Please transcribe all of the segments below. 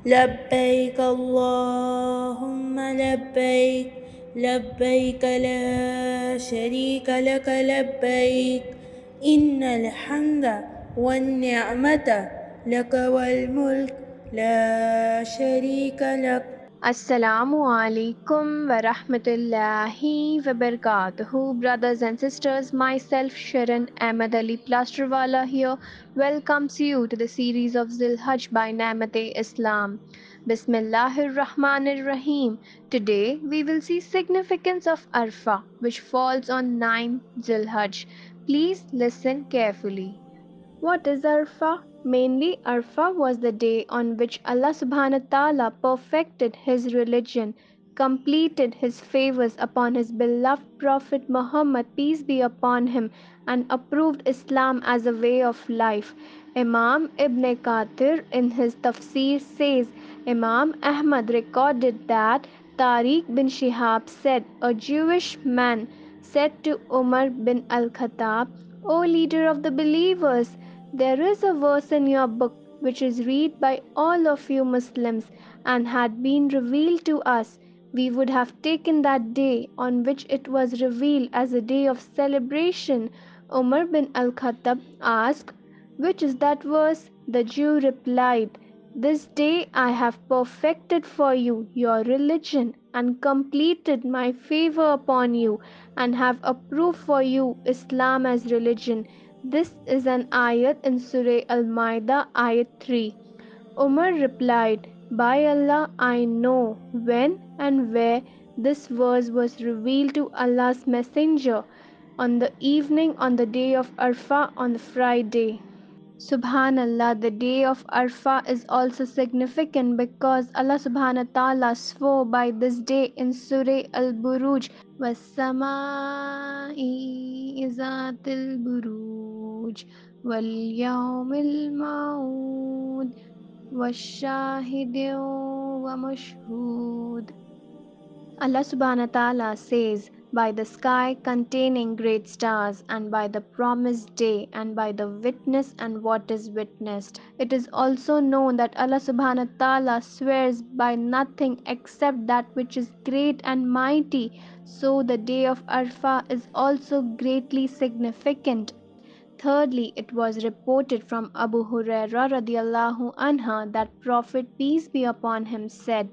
لبيك اللهم لبيك لبيك لا شريك لك لبيك إن الحمد والنعمة لك والملك لا شريك لك. Assalamu'alaikum warahmatullahi wabarakatuh. Brothers and sisters, myself Sharon Ahmed Ali Plasterwala here welcomes you to the series of Zul Hajj by Nemat Islam. Bismillahir Rahmanir Rahim. Today we will see significance of Arafah, which falls on 9th Dhul Hajj. Please listen carefully. What is Arafah? Mainly, Arafah was the day on which Allah subhanahu wa ta'ala perfected His religion, completed His favors upon His beloved Prophet Muhammad, peace be upon him, and approved Islam as a way of life. Imam Ibn Kathir in his tafsir says, Imam Ahmad recorded that Tariq bin Shihab said, a Jewish man said to Umar bin al-Khattab, O leader of the believers, there is a verse in your book which is read by all of you Muslims and had been revealed to us. We would have taken that day on which it was revealed as a day of celebration. Umar bin al-Khattab asked, which is that verse? The Jew replied, this day I have perfected for you your religion and completed my favor upon you and have approved for you Islam as religion. This is an ayat in Surah Al-Ma'idah, ayat 3. Umar replied, by Allah, I know when and where this verse was revealed to Allah's Messenger on the evening on the day of Arafah on the Friday. Subhanallah, the day of Arafah is also significant because Allah subhanahu wa ta'ala swore by this day in Surah Al-Buruj, وَالسَّمَاءِ ذَاتِ الْبُرُوجِ وَالْيَوْمِ الْمَوْعُودِ وَالشَّاهِدِ وَمَشْهُودٍ. Allah subhanahu wa ta'ala says, by the sky containing great stars, and by the promised day, and by the witness and what is witnessed. It is also known that Allah subhanahu wa ta'ala swears by nothing except that which is great and mighty. So the day of Arafah is also greatly significant. Thirdly, it was reported from Abu Hurairah radiallahu anha that Prophet peace be upon him said,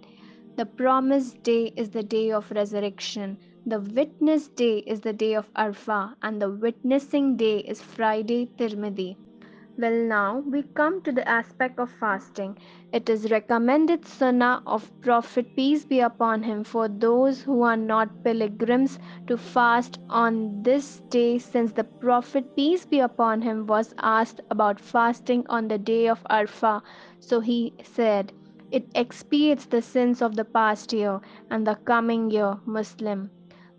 the promised day is the day of resurrection, the witness day is the day of Arafah, and the witnessing day is Friday Tirmidhi. Well, now we come to the aspect of fasting. It is recommended sunnah of Prophet peace be upon him for those who are not pilgrims to fast on this day, since the Prophet peace be upon him was asked about fasting on the day of Arafah. So he said, it expiates the sins of the past year and the coming year. Muslim.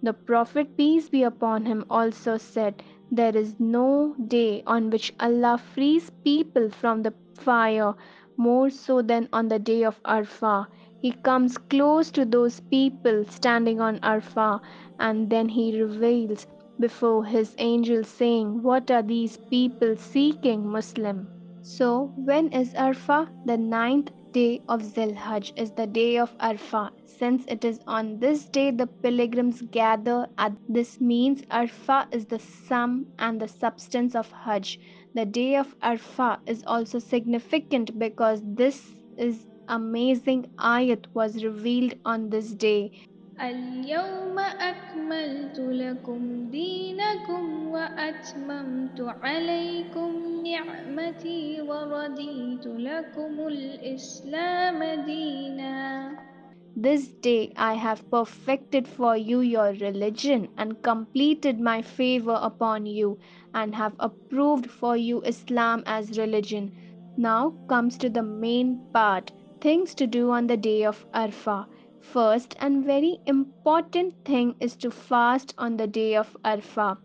The Prophet peace be upon him also said, there is no day on which Allah frees people from the fire more so than on the day of Arafah. He comes close to those people standing on Arafah, and then he reveals before his angel saying, what are these people seeking, Muslim? So, when is Arafah? The 9th day of Zul Hajj is the day of Arafah. Since it is on this day the pilgrims gather at this means Arafah is the sum and the substance of Hajj. The day of Arafah is also significant because this is amazing ayat was revealed on this day. اليوم أكملت لكم دينكم وأتممت عليكم نعمتي ورضيت لكم الإسلام دينا. This day I have perfected for you your religion and completed my favor upon you and have approved for you Islam as religion. Now comes to the main part, things to do on the day of Arafah. First and very important thing is to fast on the day of Arafah.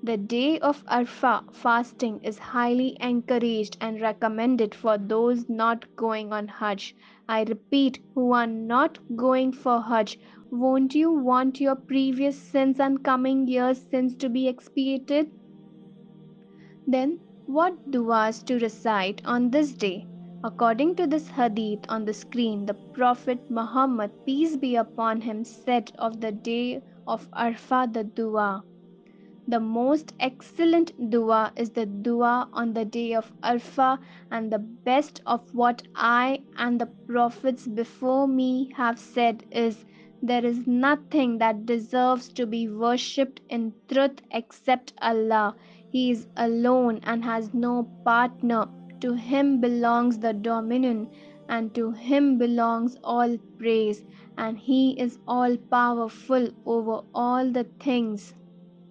The day of Arafah fasting is highly encouraged and recommended for those not going on Hajj. I repeat, who are not going for Hajj. Won't you want your previous sins and coming years' sins to be expiated? Then, what du'as to recite on this day? According to this hadith on the screen, the Prophet Muhammad, peace be upon him, said of the day of Arafah the dua. The most excellent dua is the dua on the day of Arafah, and the best of what I and the prophets before me have said is, there is nothing that deserves to be worshipped in truth except Allah. He is alone and has no partner. To Him belongs the dominion, and to Him belongs all praise, and He is all powerful over all the things.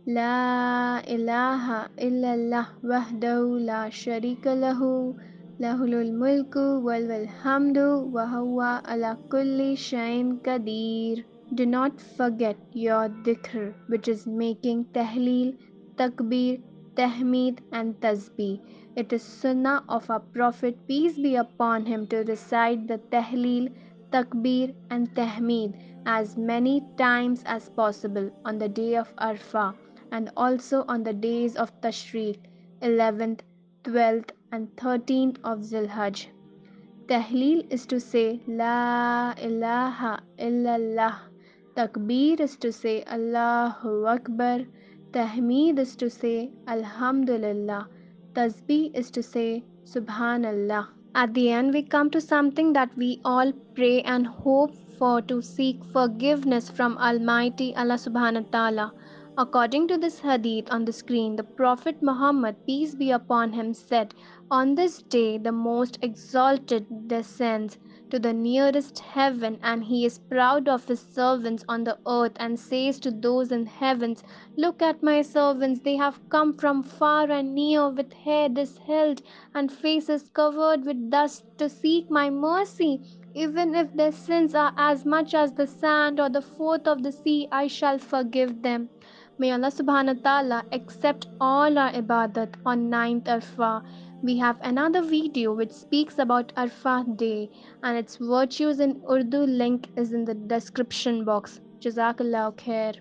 لا إله إلا الله وحده لا شريك له له الملك وله الحمد وهو على كل شيء قدير. Do not forget your dhikr, which is making tahleel, takbir, tahmeed, and tasbih. It is sunnah of our Prophet, peace be upon him, to recite the tahleel, takbir, and tahmeed as many times as possible on the day of Arafah, and also on the days of Tashriq, 11th, 12th, and 13th of Zhul Hajj. Tahleel is to say La ilaha illallah. Takbir is to say Allahu Akbar. Tahmeed is to say Alhamdulillah. Tasbih is to say Subhanallah. At the end, we come to something that we all pray and hope for, to seek forgiveness from Almighty Allah subhanahu wa ta'ala. According to this hadith on the screen, the Prophet Muhammad, peace be upon him, said, on this day the Most Exalted descends to the nearest heaven, and he is proud of his servants on the earth, and says to those in heavens, look at my servants, they have come from far and near with hair dishevelled and faces covered with dust to seek my mercy. Even if their sins are as much as the sand or the fourth of the sea, I shall forgive them. May Allah subhanahu wa ta'ala accept all our ibadat on 9th Arafah. We have another video which speaks about Arafah day and its virtues in Urdu. Link is in the description box. Jazakallah khair.